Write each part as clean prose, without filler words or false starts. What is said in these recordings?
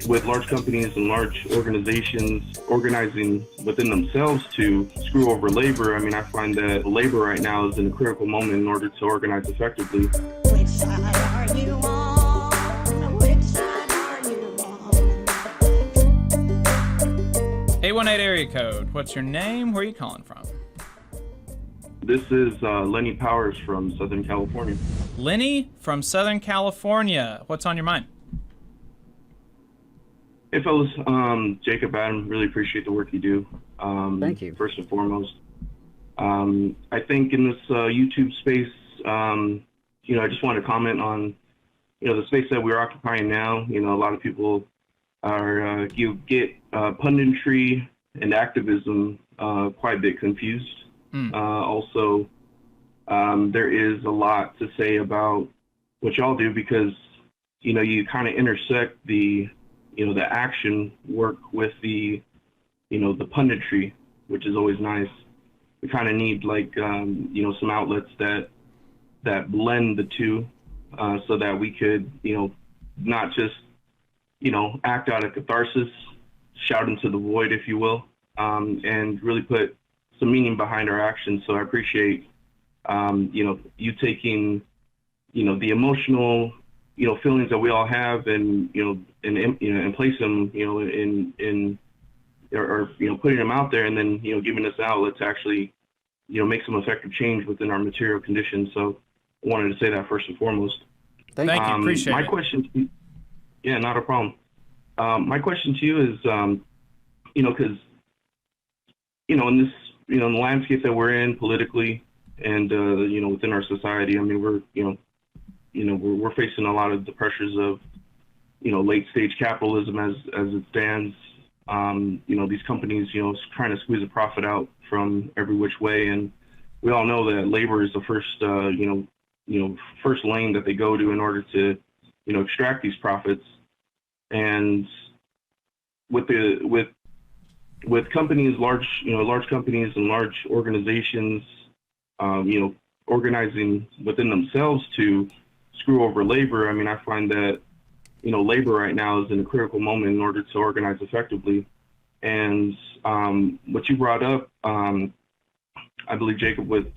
with large companies and large organizations organizing within themselves to screw over labor, I mean, I find that labor right now is in a critical moment in order to organize effectively. Which side are you on? Which side are you on? 818 area code. What's your name? Where are you calling from? This is Lenny Powers from Southern California. Lenny from Southern California. What's on your mind? Hey, fellas. Jacob, Adam, really appreciate the work you do. Thank you. First and foremost. I think in this YouTube space, I just want to comment on, the space that we're occupying now. A lot of people are, get punditry and activism quite a bit confused. Also, there is a lot to say about what y'all do because, you kind of intersect the action work with the punditry, which is always nice. We kind of need some outlets that blend the two, so that we could, not just, act out of catharsis, shout into the void, if you will, and really put some meaning behind our actions. So I appreciate, you taking, the emotional, feelings that we all have and, and place them, or putting them out there and then, giving us an outlet to actually, make some effective change within our material conditions. So I wanted to say that first and foremost. Thank you. Appreciate my it. question to you, yeah, not a problem. My question to you is, because, in this, in the landscape that we're in politically and, within our society, I mean, we're facing a lot of the pressures of, late stage capitalism as it stands. These companies, trying to squeeze a profit out from every which way. And we all know that labor is the first, first lane that they go to in order to, extract these profits. And with companies, large companies and large organizations, organizing within themselves to screw over labor, I mean, I find that, labor right now is in a critical moment in order to organize effectively. And what you brought up, I believe, Jacob, with,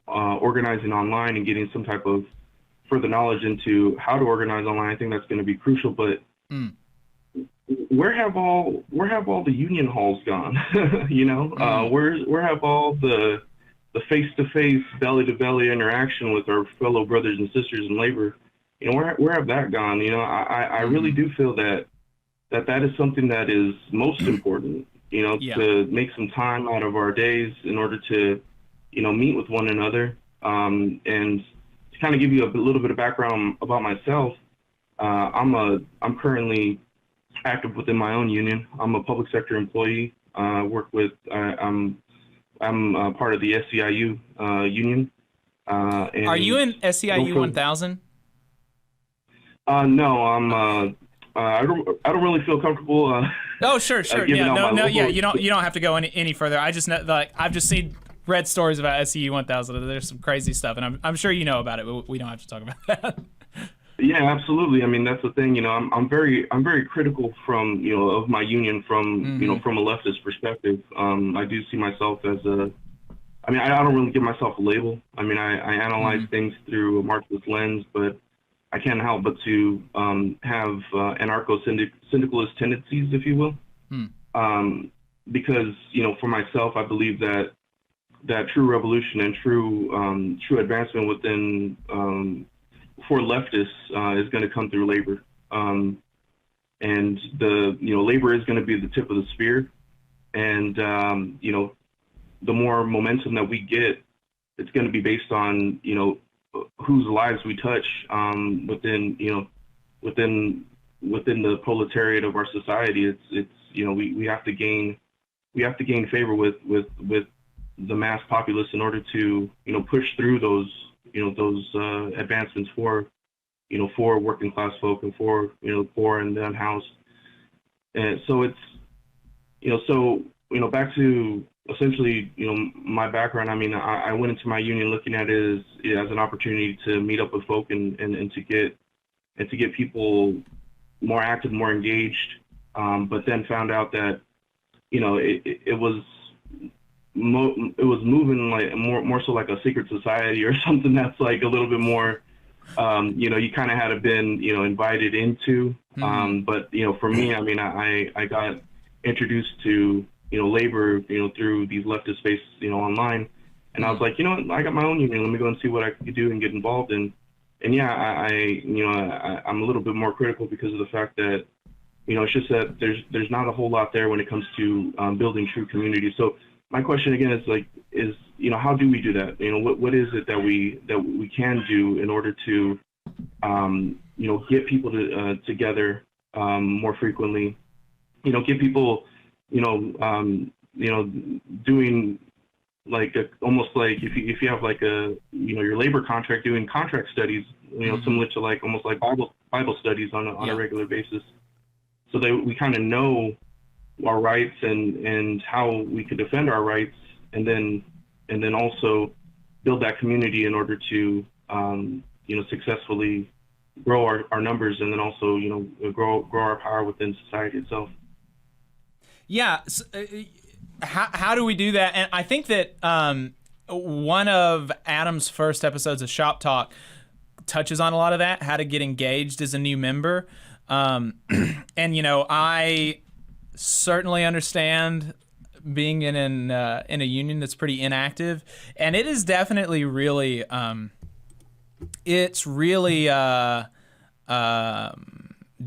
organizing online and getting some type of further knowledge into how to organize online, I think that's going to be crucial. But where have all the union halls gone? Where have all the face-to-face, belly-to-belly interaction with our fellow brothers and sisters in labor? Where have that gone? I really do feel that is something that is most important, to make some time out of our days in order to, meet with one another. And to kind of give you a little bit of background about myself, I'm currently active within my own union. I'm a public sector employee. I'm part of the SEIU union. And Are you in SEIU 1000? No, I don't really feel comfortable. Oh, sure. Yeah, no. You don't have to go any further. I just know, I've just read stories about SEIU 1000. There's some crazy stuff, and I'm sure you know about it, but we don't have to talk about that. Yeah, absolutely. I mean, that's the thing. I'm very critical from of my union from from a leftist perspective. I do see myself as I don't really give myself a label. I mean, I analyze things through a Marxist lens, but I can't help but to have anarcho-syndicalist tendencies, if you will. Because for myself, I believe that true revolution and true advancement within for leftists is going to come through labor, and the labor is going to be the tip of the spear, and the more momentum that we get, it's going to be based on whose lives we touch within the proletariat of our society. It's we have to gain favor with the mass populace in order to push through those advancements for working class folk and for poor and the unhoused. And so it's back to essentially my background. I mean, I went into my union looking at it as an opportunity to meet up with folk and to get people more active, more engaged, but then found out that, it was moving like more so like a secret society or something that's like a little bit more, you kind of had to been, invited into. But, for me, I mean, I got introduced to, labor, through these leftist spaces, online. And I was like, I got my own union. Let me go and see what I could do and get involved in. And yeah, I'm a little bit more critical because of the fact that, it's just that there's not a whole lot there when it comes to building true community. So my question again is how do we do that? What is it that we can do in order to, get people together more frequently? Get people, doing like almost like if you have like your labor contract, doing contract studies, similar to like almost like Bible studies on a regular basis, so that we kind of know our rights and how we could defend our rights, and then also build that community in order to successfully grow our numbers, and then also grow our power within society itself. Yeah. So, how do we do that? And I think that one of Adam's first episodes of Shop Talk touches on a lot of that, how to get engaged as a new member. And, I certainly understand being in a union that's pretty inactive. And it is definitely really, it's really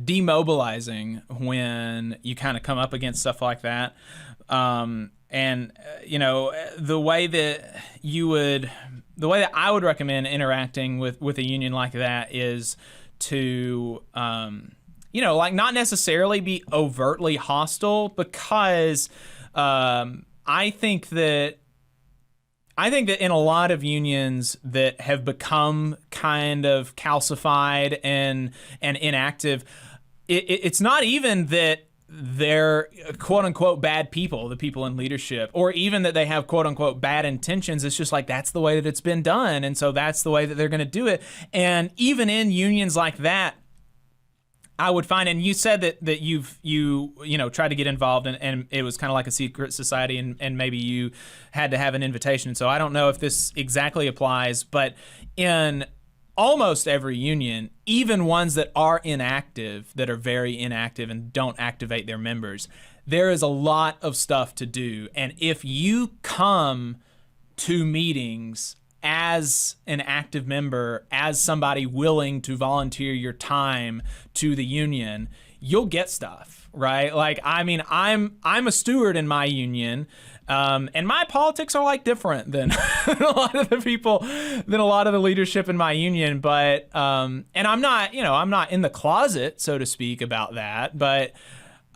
demobilizing when you kind of come up against stuff like that. The way that I would recommend interacting with a union like that is to, not necessarily be overtly hostile, because I think that in a lot of unions that have become kind of calcified and inactive, it's not even that they're quote unquote bad people, the people in leadership, or even that they have quote unquote bad intentions. It's just like that's the way that it's been done, and so that's the way that they're going to do it. And even in unions like that, I would find, and you said that you tried to get involved, and it was kind of like a secret society, and maybe you had to have an invitation. So I don't know if this exactly applies, but in almost every union, even ones that are inactive, that are very inactive and don't activate their members, there is a lot of stuff to do. And if you come to meetings as an active member, as somebody willing to volunteer your time to the union, you'll get stuff, right? Like, I mean, I'm a steward in my union, and my politics are like different than a lot of the leadership in my union. But, and I'm not in the closet, so to speak, about that, but,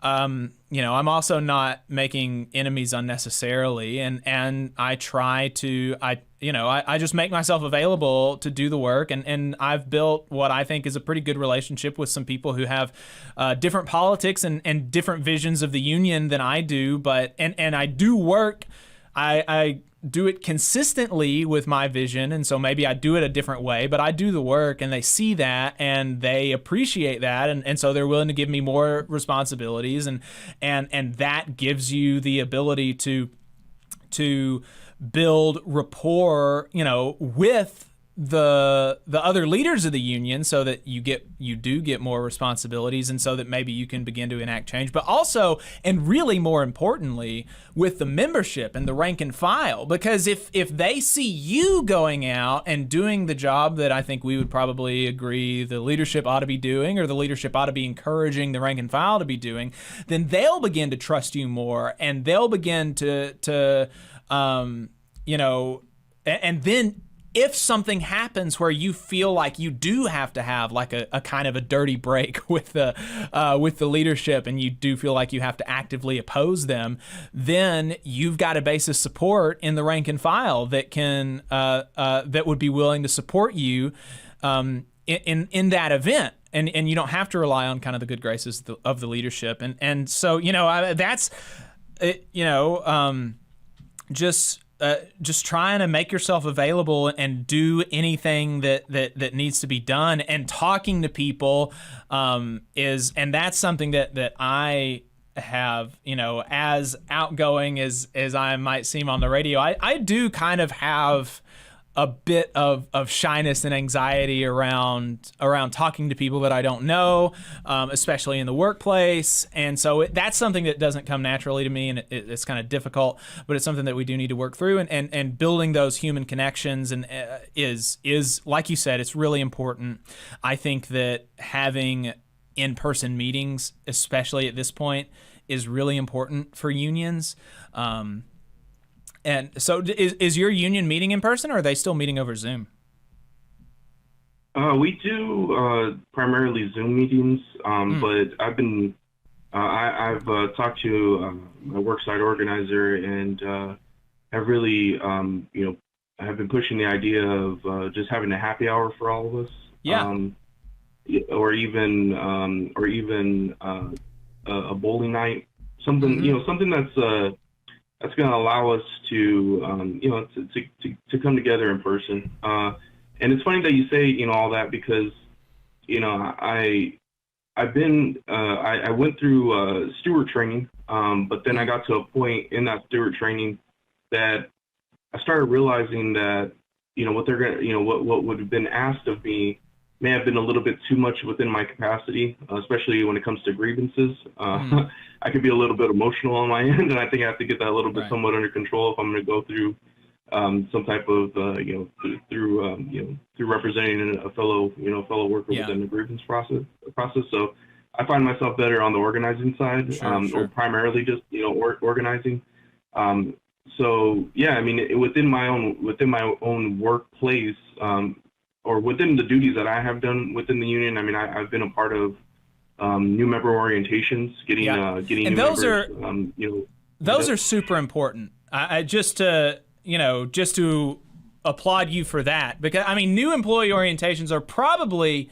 I'm also not making enemies unnecessarily, and I try to, I just make myself available to do the work, and I've built what I think is a pretty good relationship with some people who have different politics and different visions of the union than I do, but and I do work, I do it consistently with my vision, and so maybe I do it a different way, but I do the work, and they see that, and they appreciate that, and so they're willing to give me more responsibilities, and that gives you the ability to build rapport, with the other leaders of the union, so that you do get more responsibilities, and so that maybe you can begin to enact change. But also, and really more importantly, with the membership and the rank and file, because if they see you going out and doing the job that I think we would probably agree the leadership ought to be doing, or the leadership ought to be encouraging the rank and file to be doing, then they'll begin to trust you more, and they'll begin to and then if something happens where you feel like you do have to have like a kind of a dirty break with the leadership, and you do feel like you have to actively oppose them, then you've got a base of support in the rank and file that can that would be willing to support you in that event, and you don't have to rely on kind of the good graces of the leadership, and so that's just just trying to make yourself available and do anything that needs to be done, and talking to people and that's something that I have, as outgoing as I might seem on the radio, I do kind of have a bit of shyness and anxiety around talking to people that I don't know, especially in the workplace. And so that's something that doesn't come naturally to me, and it's kind of difficult, but it's something that we do need to work through, and building those human connections and is like you said, it's really important. I think that having in-person meetings, especially at this point, is really important for unions. And so is your union meeting in person, or are they still meeting over Zoom? We do primarily Zoom meetings, but I've talked to my worksite organizer, and have really, have been pushing the idea of just having a happy hour for all of us. Yeah. Or even a bowling night, something, something that's going to allow us to, to come together in person. And it's funny that you say, all that, because, I went through steward training, but then I got to a point in that steward training that I started realizing that, what they're going to, what would have been asked of me may have been a little bit too much within my capacity, especially when it comes to grievances. I could be a little bit emotional on my end, and I think I have to get that a little bit somewhat under control if I'm going to go through some type of, through representing a fellow worker within the grievance process. So I find myself better on the organizing side, or primarily just, organizing. So yeah, I mean, within my own workplace, or within the duties that I have done within the union, I mean, I've been a part of new member orientations, getting and new those members. Those are super important. I just to applaud you for that, because I mean, new employee orientations are probably,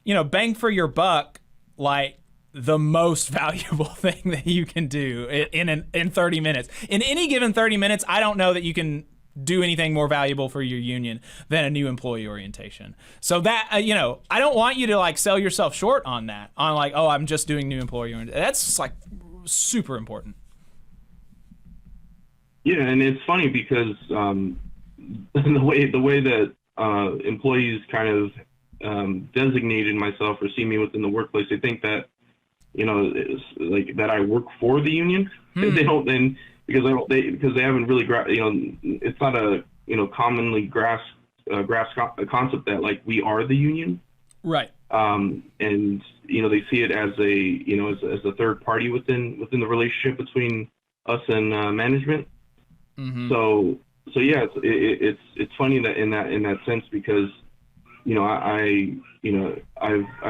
bang for your buck, like the most valuable thing that you can do in 30 minutes. In any given 30 minutes, I don't know that you can do anything more valuable for your union than a new employee orientation. So that, I don't want you to like sell yourself short on that, on like, oh, I'm just doing new employee orientation. That's just like super important. Yeah, and it's funny because the way that employees kind of designated myself or see me within the workplace, they think that, it's like that I work for the union. They don't then. Because they haven't really it's not a commonly grasped concept that like we are the union, right? And they see it as a as a third party within the relationship between us and management. So yeah, it's funny that in that sense, because I've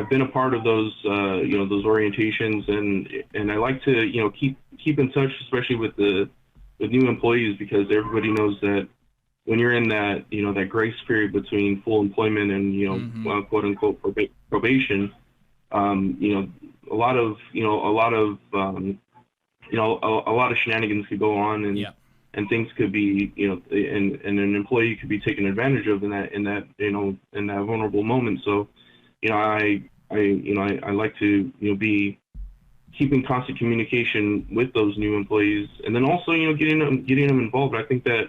been a part of those those orientations, and I like to keep in touch, especially with new employees, because everybody knows that when you're in that that grace period between full employment and quote unquote probation, a lot of shenanigans could go on, and things could be and an employee could be taken advantage of in that vulnerable moment. So I like to be keeping constant communication with those new employees, and then also getting them involved. I think that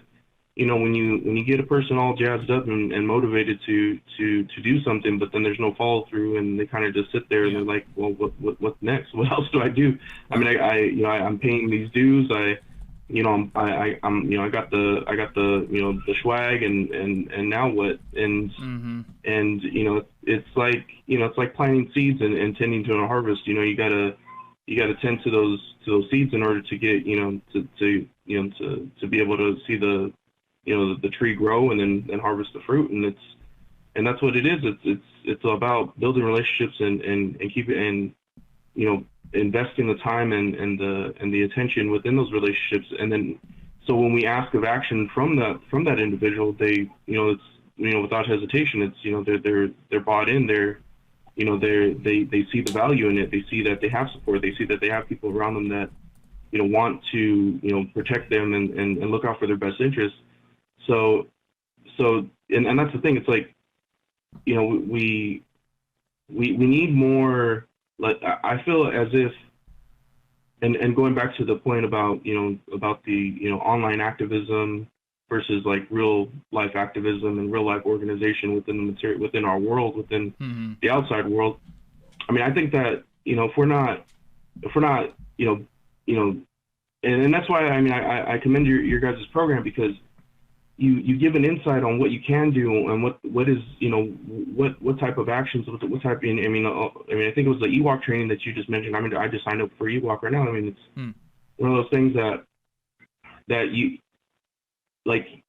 when you get a person all jazzed up and motivated to do something, but then there's no follow through, and they kind of just sit there and they're like, well, what's next? What else do I do? I mean, I'm paying these dues. I got the swag, and now what? And it's like planting seeds and tending to a harvest. You gotta tend to those seeds in order to get to be able to see the tree grow and then harvest the fruit. And that's what it is. It's about building relationships and keep it, and investing the time and the attention within those relationships. And then so when we ask of action from that individual, they it's without hesitation, it's they're bought in. They see the value in it. They see that they have support. They see that they have people around them want to, protect them and look out for their best interests. So, and that's the thing. It's like, we need more. Like, I feel as if, and going back to the point about the online activism versus like real life activism and real life organization within our world, within the outside world. I mean, I think that if we're not and that's why I commend your guys' program, because you give an insight on what you can do and what is what type of actions, what type. I think it was the EWOC training that you just mentioned. I just signed up for EWOC right now. It's one of those things that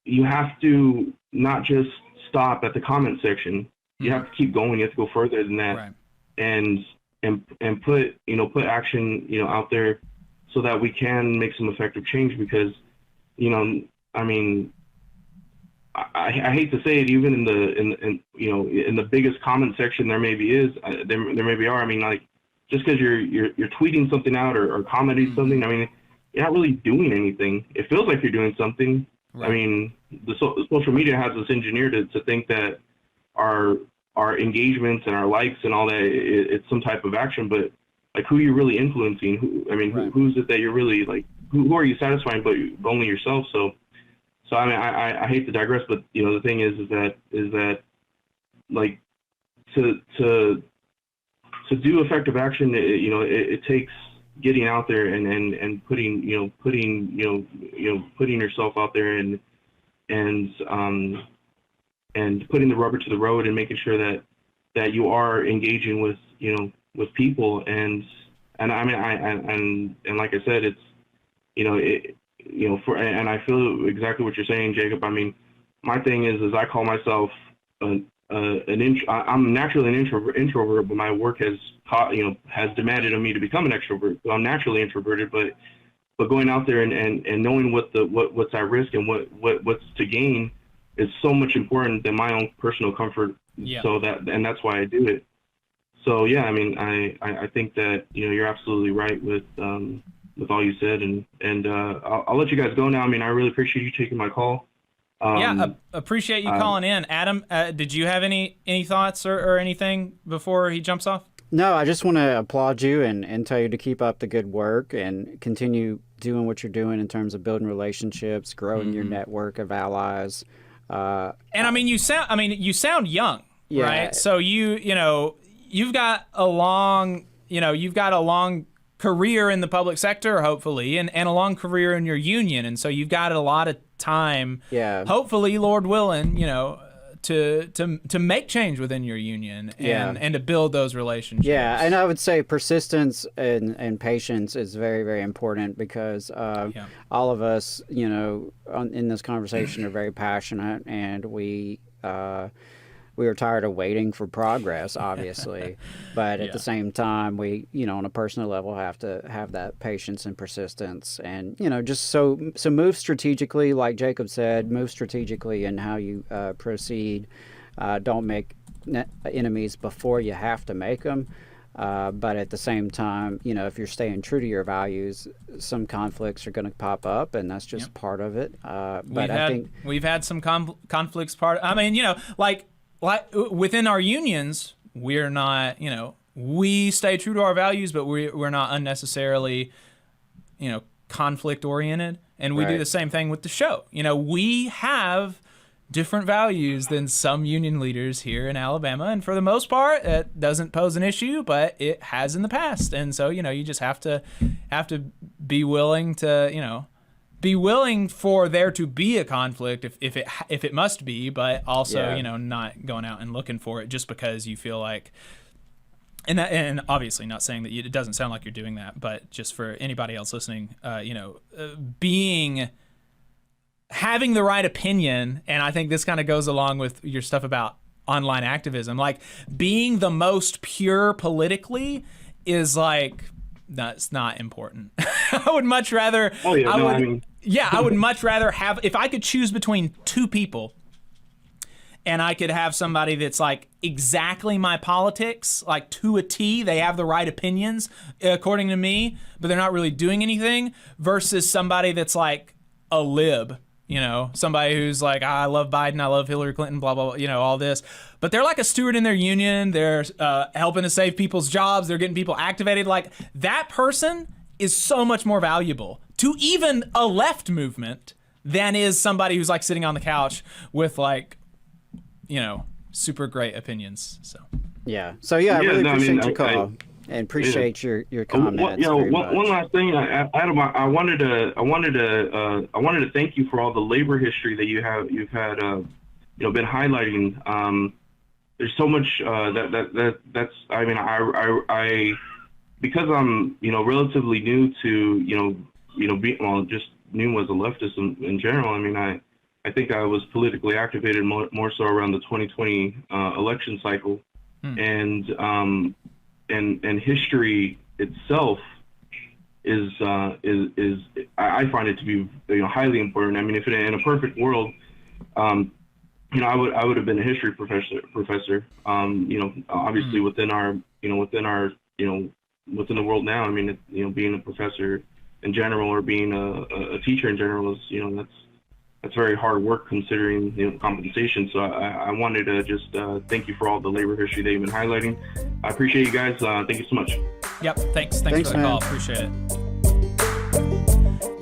you have to not just stop at the comment section. You have to keep going. You have to go further than that, right. and put action out there so that we can make some effective change. Because I hate to say it, even in the biggest comment section there maybe are. Just because you're tweeting something out or commenting something, you're not really doing anything. It feels like you're doing something. Right. The social media has us engineered to think that our engagements and our likes and all that, it's some type of action, but like, who are you really influencing? Who's it that you're really like? Who are you satisfying but only yourself? So I hate to digress, but the thing is that like to do effective action, it takes getting out there and putting yourself out there and putting the rubber to the road and making sure that you are engaging with people and like I said, it's and I feel exactly what you're saying, Jacob. My thing is I call myself I'm naturally an introvert, but my work has demanded of me to become an extrovert. So I'm naturally introverted, but going out there and knowing what's at risk and what's to gain is so much important than my own personal comfort. Yeah. So that's why I do it. So yeah, I think that you're absolutely right with all you said, and I'll let you guys go now. I really appreciate you taking my call. Appreciate you calling in, Adam. Did you have any thoughts or anything before he jumps off? No, I just want to applaud you and tell you to keep up the good work and continue doing what you're doing in terms of building relationships, growing your network of allies. And you sound young, yeah. Right? So you've got a long career in the public sector, hopefully, and a long career in your union, and so you've got a lot of time. Yeah. Hopefully, Lord willing, to make change within your union and to build those relationships. Yeah, and I would say persistence and patience is very, very important, because all of us, in this conversation are very passionate, and we are tired of waiting for progress, obviously. But at the same time, we, on a personal level, have to have that patience and persistence. And, just so move strategically, like Jacob said, move strategically in how you proceed. Don't make enemies before you have to make them. But at the same time, if you're staying true to your values, some conflicts are going to pop up, and that's just part of it. But I think we've had some conflicts. Like within our unions, we're not, we stay true to our values, but we're not unnecessarily, conflict oriented. And we do the same thing with the show. We have different values than some union leaders here in Alabama. And for the most part, it doesn't pose an issue, but it has in the past. And so, you just have to be willing to, be willing for there to be a conflict if it must be, but also not going out and looking for it just because you feel like, and obviously not saying that it doesn't sound like you're doing that, but just for anybody else listening, having the right opinion, and I think this kind of goes along with your stuff about online activism, like being the most pure politically is like, that's not important. I would much rather. Oh yeah, I would much rather have, if I could choose between two people, and I could have somebody that's like exactly my politics, like to a T. They have the right opinions according to me, but they're not really doing anything, versus somebody that's like a lib, you know, somebody who's like, I love Biden, I love Hillary Clinton, blah, blah, blah, you know, all this. But they're like a steward in their union. They're helping to save people's jobs. They're getting people activated. Like, that person is so much more valuable to even a left movement than is somebody who's like sitting on the couch with like, you know, super great opinions. So yeah. So yeah, I really appreciate your call and appreciate your comments. One last thing, Adam, I wanted to thank you for all the labor history that you've had been highlighting. There's so much that's I mean, I because I'm relatively new to just new as a leftist in general. I mean, I think I was politically activated more so around the 2020 election cycle, and history itself is I find it to be highly important. I mean, if in a perfect world, I would have been a history professor. Obviously within the world now. I mean, being a professor in general, or being a teacher in general, is that's very hard work considering compensation. So I wanted to just thank you for all the labor history that you've been highlighting. I appreciate you guys. Thank you so much. Yep. Thanks for the call. Appreciate it.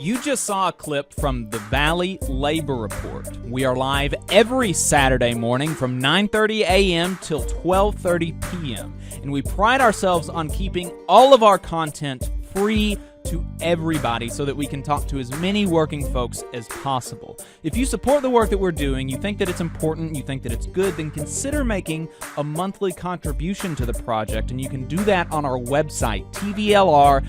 You just saw a clip from the Valley Labor Report. We are live every Saturday morning from 9:30 a.m. till 12:30 p.m. And we pride ourselves on keeping all of our content free to everybody so that we can talk to as many working folks as possible. If you support the work that we're doing, you think that it's important, you think that it's good, then consider making a monthly contribution to the project, and you can do that on our website, tvlr.fm.